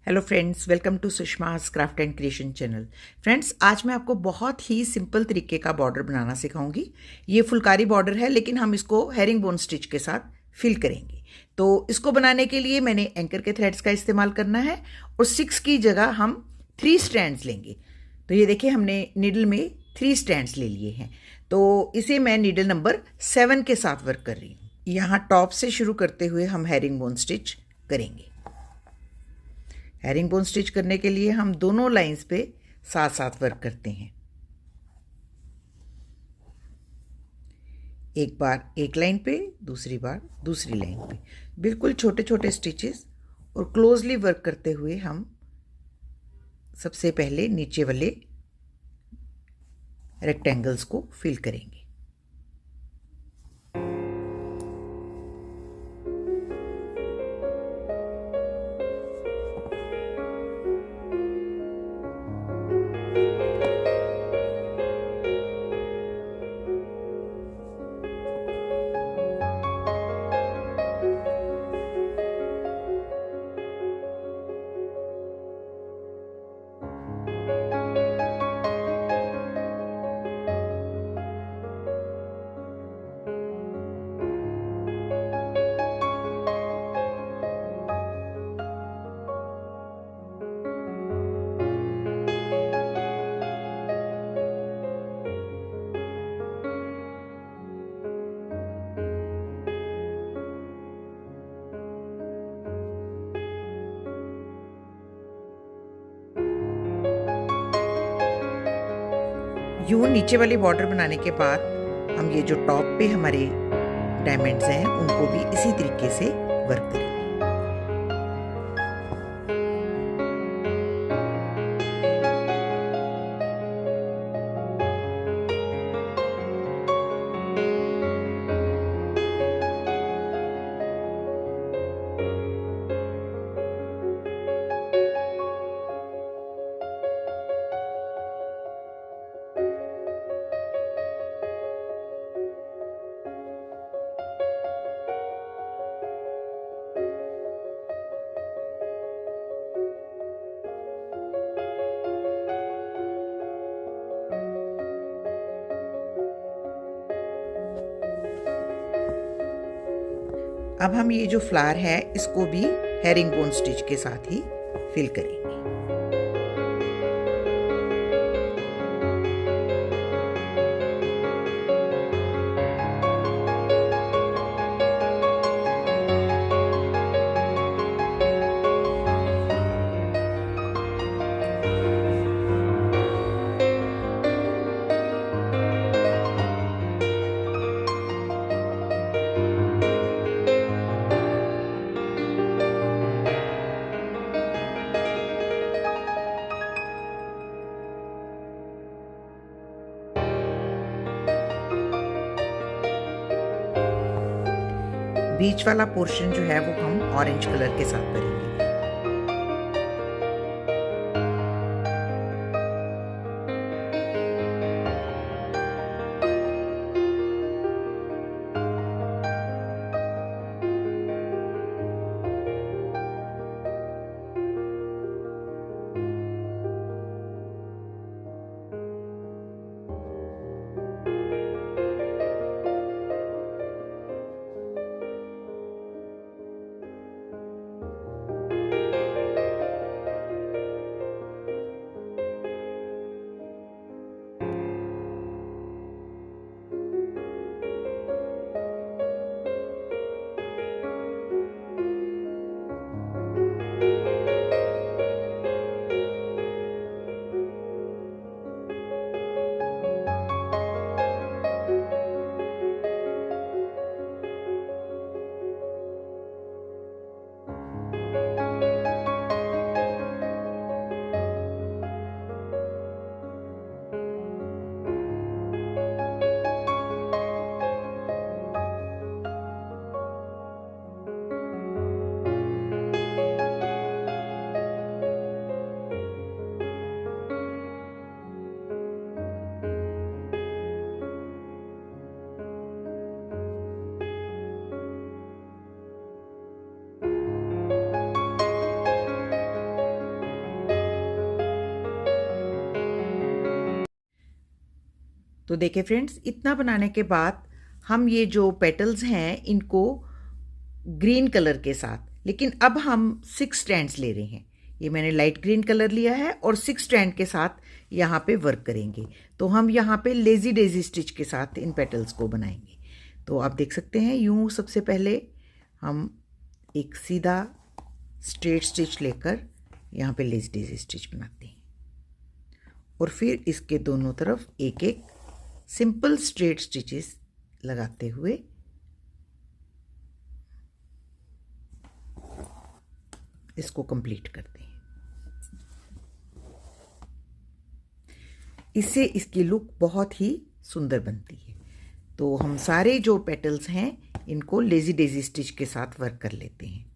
Hello friends, welcome to Sushma's craft and creation channel. Friends, आज मैं आपको बहुत ही सिंपल तरीके का बॉर्डर बनाना सिखाऊंगी। ये फुलकारी बॉर्डर है, लेकिन हम इसको हेरिंग बोन स्टिच के साथ फिल करेंगे। तो इसको बनाने के लिए मैंने एंकर के थ्रेड्स का इस्तेमाल करना है और 6 की जगह हम 3 स्ट्रैंड्स लेंगे। तो ये देखिए, हमने नीडल में 3 स्ट्रैंड्स ले लिए हैं। तो इसे मैं नीडल नंबर 7 के साथ वर्क कर रही हूँ। यहाँ टॉप से शुरू करते हुए हम हेरिंग बोन स्टिच करेंगे। हेरिंग बोन स्टिच करने के लिए हम दोनों लाइंस पे साथ साथ वर्क करते हैं। एक बार एक लाइन पे, दूसरी बार दूसरी लाइन पे, बिल्कुल छोटे छोटे स्टिचेस और क्लोजली वर्क करते हुए हम सबसे पहले नीचे वाले रेक्टेंगल्स को फिल करेंगे। यूं नीचे वाली बॉर्डर बनाने के बाद हम ये जो टॉप पे हमारे डायमंड्स हैं उनको भी इसी तरीके से वर्क करेंगे। अब हम ये जो फ्लावर है इसको भी हेरिंग बोन स्टिच के साथ ही फिल करेंगे। बीच वाला पोर्शन जो है वो हम ऑरेंज कलर के साथ भरेंगे। तो देखिए फ्रेंड्स, इतना बनाने के बाद हम ये जो पेटल्स हैं इनको ग्रीन कलर के साथ, लेकिन अब हम 6 स्ट्रैंड्स ले रहे हैं। ये मैंने लाइट ग्रीन कलर लिया है और 6 स्ट्रैंड के साथ यहाँ पे वर्क करेंगे। तो हम यहाँ पे लेज़ी डेज़ी स्टिच के साथ इन पेटल्स को बनाएंगे। तो आप देख सकते हैं, यूँ सबसे पहले हम एक सीधा स्ट्रेट स्टिच लेकर यहाँ पे लेज़ी डेज़ी स्टिच बनाते हैं और फिर इसके दोनों तरफ एक एक सिंपल स्ट्रेट स्टिचेस लगाते हुए इसको कंप्लीट करते हैं। इससे इसकी लुक बहुत ही सुंदर बनती है। तो हम सारे जो पेटल्स हैं इनको लेज़ी डेज़ी स्टिच के साथ वर्क कर लेते हैं।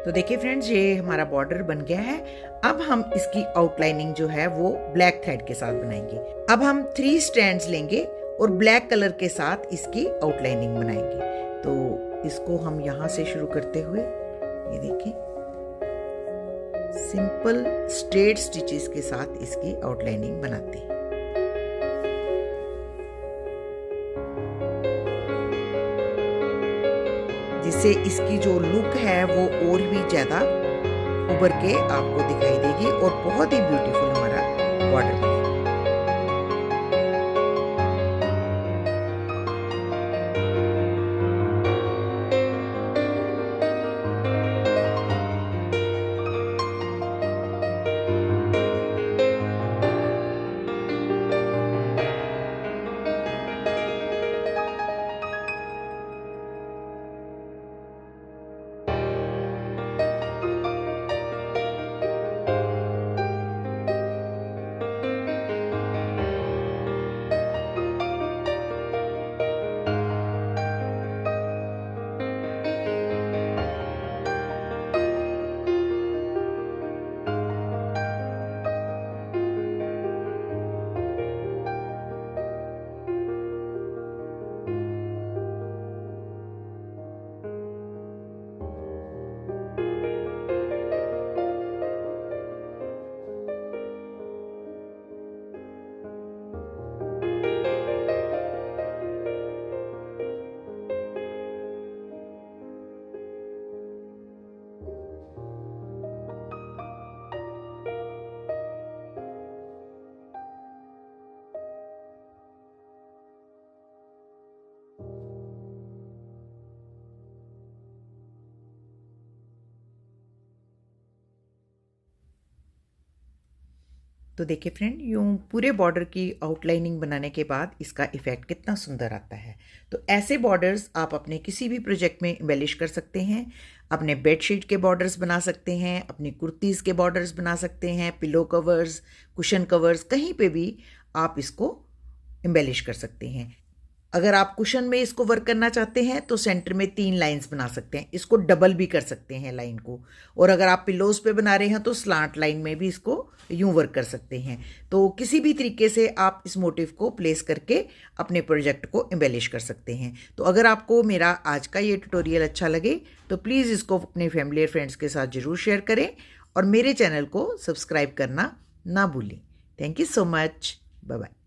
तो देखिए फ्रेंड्स, ये हमारा बॉर्डर बन गया है। अब हम इसकी आउटलाइनिंग जो है वो ब्लैक थ्रेड के साथ बनाएंगे। अब हम 3 स्ट्रैंड्स लेंगे और ब्लैक कलर के साथ इसकी आउटलाइनिंग बनाएंगे। तो इसको हम यहाँ से शुरू करते हुए, ये देखिए, सिंपल स्ट्रेट स्टिचेस के साथ इसकी आउटलाइनिंग बनाते हैं। जिससे इसकी जो लुक है वो और भी ज़्यादा उभर के आपको दिखाई देगी और बहुत ही ब्यूटीफुल हमारा बॉर्डर बनेगा। तो देखिए फ्रेंड, यूँ पूरे बॉर्डर की आउटलाइनिंग बनाने के बाद इसका इफ़ेक्ट कितना सुंदर आता है। तो ऐसे बॉर्डर्स आप अपने किसी भी प्रोजेक्ट में एम्बेलिश कर सकते हैं। अपने बेडशीट के बॉर्डर्स बना सकते हैं, अपनी कुर्तीज़ के बॉर्डर्स बना सकते हैं, पिलो कवर्स, कुशन कवर्स, कहीं पे भी आप इसको एम्बेलिश कर सकते हैं। अगर आप कुशन में इसको वर्क करना चाहते हैं तो सेंटर में 3 लाइंस बना सकते हैं, इसको डबल भी कर सकते हैं लाइन को। और अगर आप पिलोज पे बना रहे हैं तो स्लांट लाइन में भी इसको यूं वर्क कर सकते हैं। तो किसी भी तरीके से आप इस मोटिव को प्लेस करके अपने प्रोजेक्ट को एम्बेलिश कर सकते हैं। तो अगर आपको मेरा आज का ये ट्यूटोरियल अच्छा लगे तो प्लीज़ इसको अपने फैमिली और फ्रेंड्स के साथ ज़रूर शेयर करें और मेरे चैनल को सब्सक्राइब करना ना भूलें। Thank you so much. Bye bye.